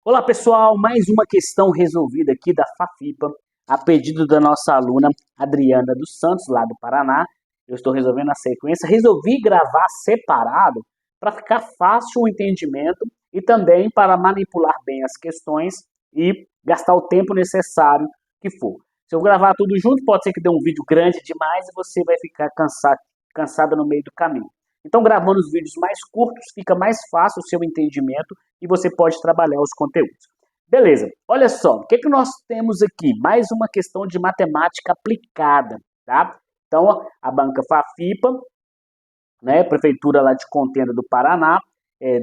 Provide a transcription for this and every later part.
Olá pessoal, mais uma questão resolvida aqui da FAFIPA, a pedido da nossa aluna Adriana dos Santos, lá do Paraná. Eu estou resolvendo a sequência, resolvi gravar separado para ficar fácil o entendimento e também para manipular bem as questões e gastar o tempo necessário que for. Se eu gravar tudo junto, pode ser que dê um vídeo grande demais e você vai ficar cansada no meio do caminho. Então, gravando os vídeos mais curtos, fica mais fácil o seu entendimento e você pode trabalhar os conteúdos. Beleza, olha só, o que nós temos aqui? Mais uma questão de matemática aplicada, tá? Então, a banca FAFIPA, né, Prefeitura lá de Contenda do Paraná,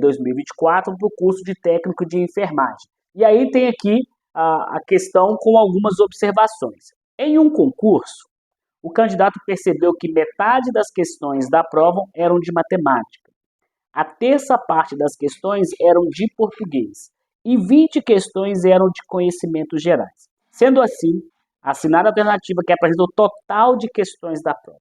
2024, para o curso de técnico de enfermagem. E aí tem aqui a questão com algumas observações. Em um concurso, o candidato percebeu que metade das questões da prova eram de matemática, a terça parte das questões eram de português e 20 questões eram de conhecimentos gerais. Sendo assim, assinar a alternativa que apresenta o total de questões da prova.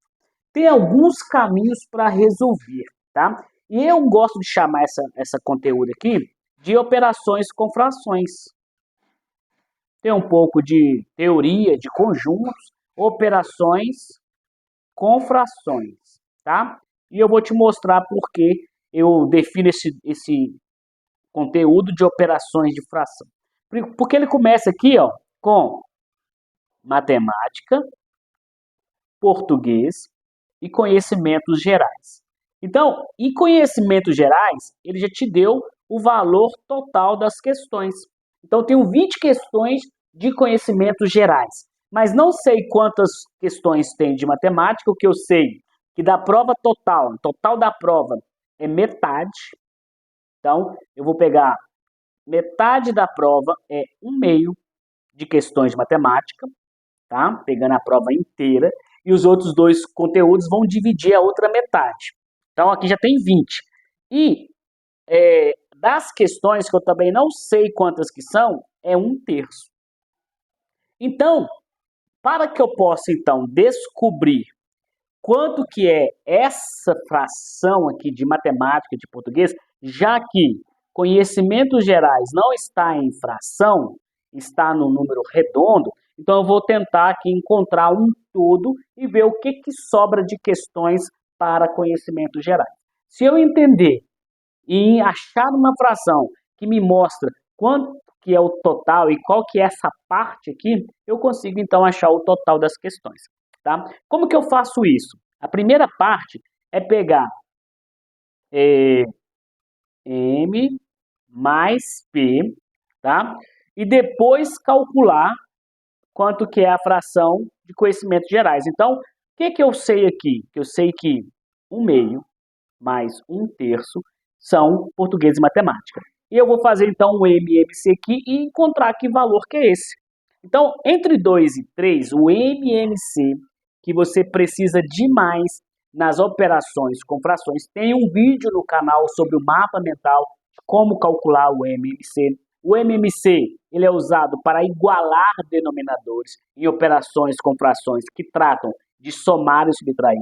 Tem alguns caminhos para resolver, tá? E eu gosto de chamar essa conteúdo aqui de operações com frações. Tem um pouco de teoria de conjuntos, operações com frações, tá? E eu vou te mostrar por que eu defino esse conteúdo de operações de fração. Porque ele começa aqui, ó, com matemática, português e conhecimentos gerais. Então, em conhecimentos gerais, ele já te deu o valor total das questões. Então, eu tenho 20 questões de conhecimentos gerais, mas não sei quantas questões tem de matemática. O que eu sei que da prova total, o total da prova é metade. Então, eu vou pegar metade da prova, é 1/2 de questões de matemática, tá? Pegando a prova inteira, e os outros dois conteúdos vão dividir a outra metade. Então, aqui já tem 20. E das questões, que eu também não sei quantas que são, é 1/3. Então, para que eu possa, então, descobrir quanto que é essa fração aqui de matemática, de português, já que conhecimentos gerais não está em fração, está no número redondo, então eu vou tentar aqui encontrar um todo e ver o que sobra de questões para conhecimentos gerais. Se eu entender e achar uma fração que me mostra quanto que é o total e qual que é essa parte aqui, eu consigo então achar o total das questões, tá? Como que eu faço isso? A primeira parte é pegar M mais P, tá? E depois calcular quanto que é a fração de conhecimentos gerais. Então, o que eu sei aqui? Eu sei que 1/2 mais 1/3 são português e matemática. E eu vou fazer então o MMC aqui e encontrar que valor que é esse. Então, entre 2 e 3, o MMC que você precisa demais nas operações com frações, tem um vídeo no canal sobre o mapa mental, como calcular o MMC. O MMC ele é usado para igualar denominadores em operações com frações que tratam de somar e subtrair.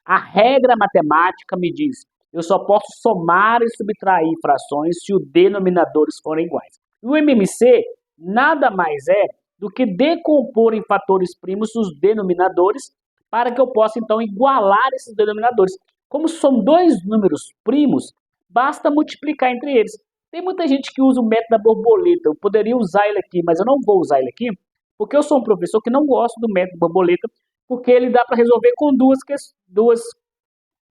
A regra matemática me diz, eu só posso somar e subtrair frações se os denominadores forem iguais. O MMC nada mais é do que decompor em fatores primos os denominadores para que eu possa, então, igualar esses denominadores. Como são dois números primos, basta multiplicar entre eles. Tem muita gente que usa o método da borboleta. Eu poderia usar ele aqui, mas eu não vou usar ele aqui, porque eu sou um professor que não gosta do método borboleta, porque ele dá para resolver com duas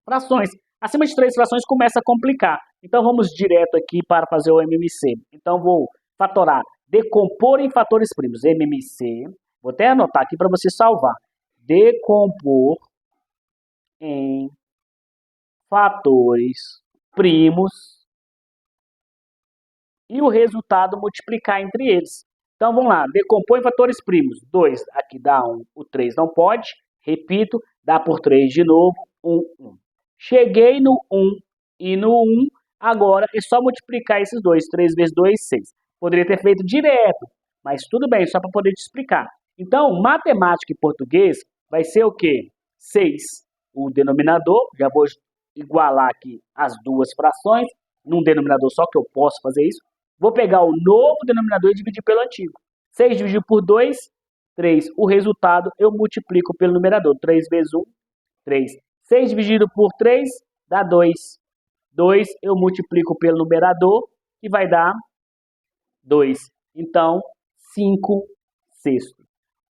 frações. Acima de 3 frações começa a complicar. Então vamos direto aqui para fazer o MMC. Então vou fatorar, decompor em fatores primos. MMC, vou até anotar aqui para você salvar. Decompor em fatores primos e o resultado multiplicar entre eles. Então vamos lá, decompor em fatores primos. 2, aqui dá 1, o 3 não pode. Repito, dá por 3 de novo, 1, 1. Cheguei no 1 e no 1, agora é só multiplicar esses dois. 3 vezes 2, 6. Poderia ter feito direto, mas tudo bem, só para poder te explicar. Então, matemática e português vai ser o quê? 6, o denominador, já vou igualar aqui as duas frações, num denominador só que eu posso fazer isso. Vou pegar o novo denominador e dividir pelo antigo. 6 dividido por 2, 3. O resultado eu multiplico pelo numerador. 3 vezes 1, 3. 6 dividido por 3 dá 2. 2 eu multiplico pelo numerador e vai dar 2. Então, 5 sextos.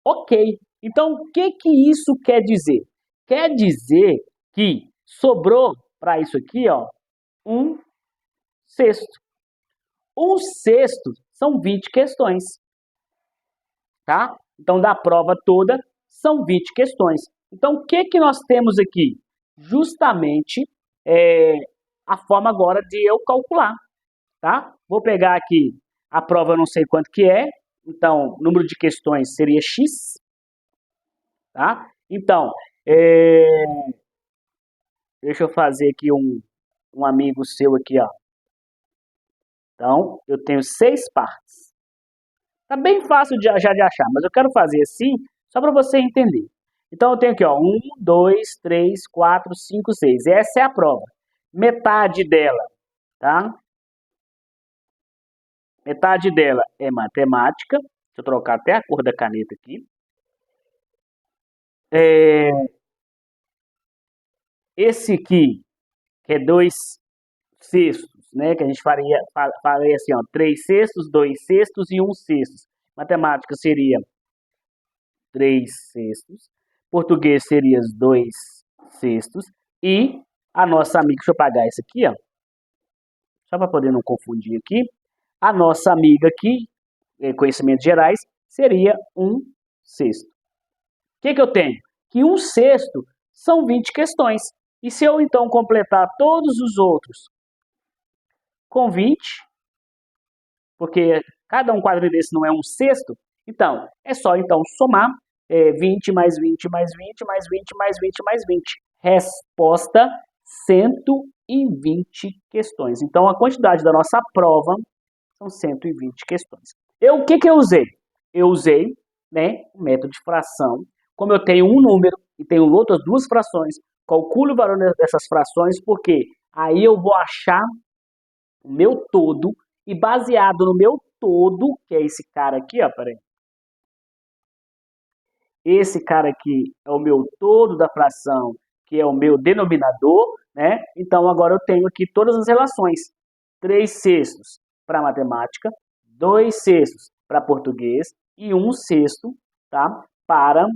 Ok. Então, o que isso quer dizer? Quer dizer que sobrou para isso aqui, ó, 1 sexto. 1 sexto são 20 questões, tá? Então, da prova toda, são 20 questões. Então, o que nós temos aqui? Justamente a forma agora de eu calcular, tá? Vou pegar aqui a prova, eu não sei quanto que é, então, número de questões seria X, tá? Então, deixa eu fazer aqui um amigo seu aqui, ó. Então, eu tenho 6 partes. Tá bem fácil já de achar, mas eu quero fazer assim, só para você entender. Então, eu tenho aqui, ó, 1, 2, 3, 4, 5, 6. Essa é a prova. Metade dela, tá? Metade dela é matemática. Deixa eu trocar até a cor da caneta aqui. Esse aqui, que é 2 sextos, né? Que a gente faria assim, ó, 3 sextos, 2 sextos e 1 sextos. Matemática seria 3 sextos. Português seria 2 sextos. E a nossa amiga, deixa eu apagar isso aqui, ó. Só para poder não confundir aqui. A nossa amiga aqui, conhecimentos gerais, seria 1 sexto. O que eu tenho? Que 1 sexto são 20 questões. E se eu então completar todos os outros com 20, porque cada um quadro desse não é 1 sexto, então é só então somar 20 mais 20 mais 20 mais 20 mais 20 mais 20. Resposta 120 questões. Então a quantidade da nossa prova são 120 questões. O que eu usei? Eu usei, né, o método de fração. Como eu tenho um número e tenho outras 2 frações, calculo o valor dessas frações, porque aí eu vou achar o meu todo, e baseado no meu todo, que é esse cara aqui, ó, peraí. Esse cara aqui é o meu todo da fração, que é o meu denominador, né? Então agora eu tenho aqui todas as relações. 3 sextos para matemática, 2 sextos para português e 1 sexto, tá? Para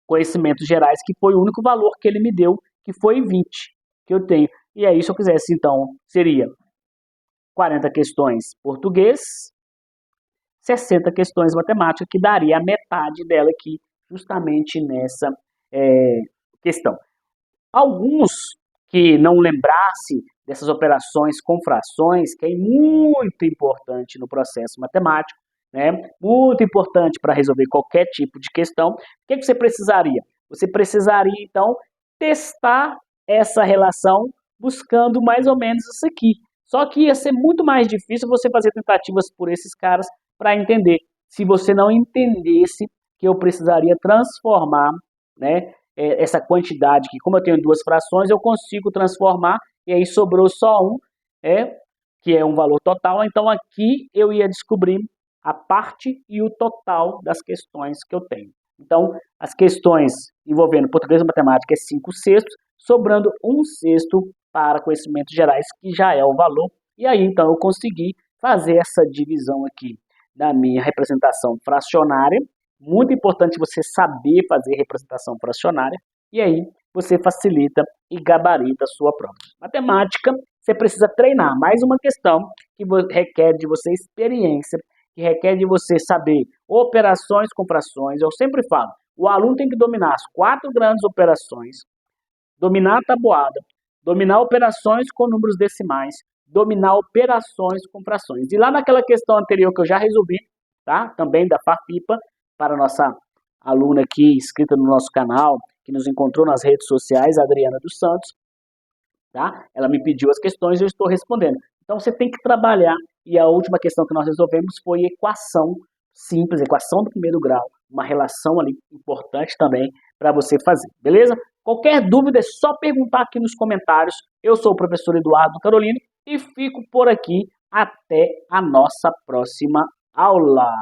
conhecimentos gerais, que foi o único valor que ele me deu, que foi 20, que eu tenho. E aí, se eu quisesse, então, seria 40 questões português, 60 questões matemática, que daria a metade dela aqui, justamente nessa questão. Alguns que não lembrassem dessas operações com frações, que é muito importante no processo matemático, né? Muito importante para resolver qualquer tipo de questão. O que você precisaria? Você precisaria, então, testar essa relação buscando mais ou menos isso aqui. Só que ia ser muito mais difícil você fazer tentativas por esses caras para entender. Se você não entendesse que eu precisaria transformar, né, essa quantidade que, como eu tenho 2 frações, eu consigo transformar, e aí sobrou só um, que é um valor total. Então aqui eu ia descobrir a parte e o total das questões que eu tenho. Então, as questões envolvendo português e matemática é 5 sextos, sobrando 1 sexto para conhecimentos gerais, que já é o valor. E aí, então, eu consegui fazer essa divisão aqui da minha representação fracionária. Muito importante você saber fazer representação fracionária. E aí, você facilita e gabarita a sua prova. Matemática, você precisa treinar. Mais uma questão que requer de você experiência, que requer de você saber operações com frações. Eu sempre falo, o aluno tem que dominar as 4 grandes operações, dominar a tabuada, dominar operações com números decimais, dominar operações com frações. E lá naquela questão anterior que eu já resolvi, tá? Também da FAFIPA, para a nossa aluna aqui inscrita no nosso canal, que nos encontrou nas redes sociais, Adriana dos Santos, tá? Ela me pediu as questões e eu estou respondendo. Então você tem que trabalhar, e a última questão que nós resolvemos foi equação simples, equação do primeiro grau, uma relação ali importante também para você fazer, beleza? Qualquer dúvida é só perguntar aqui nos comentários. Eu sou o professor Eduardo Carolino e fico por aqui. Até a nossa próxima aula!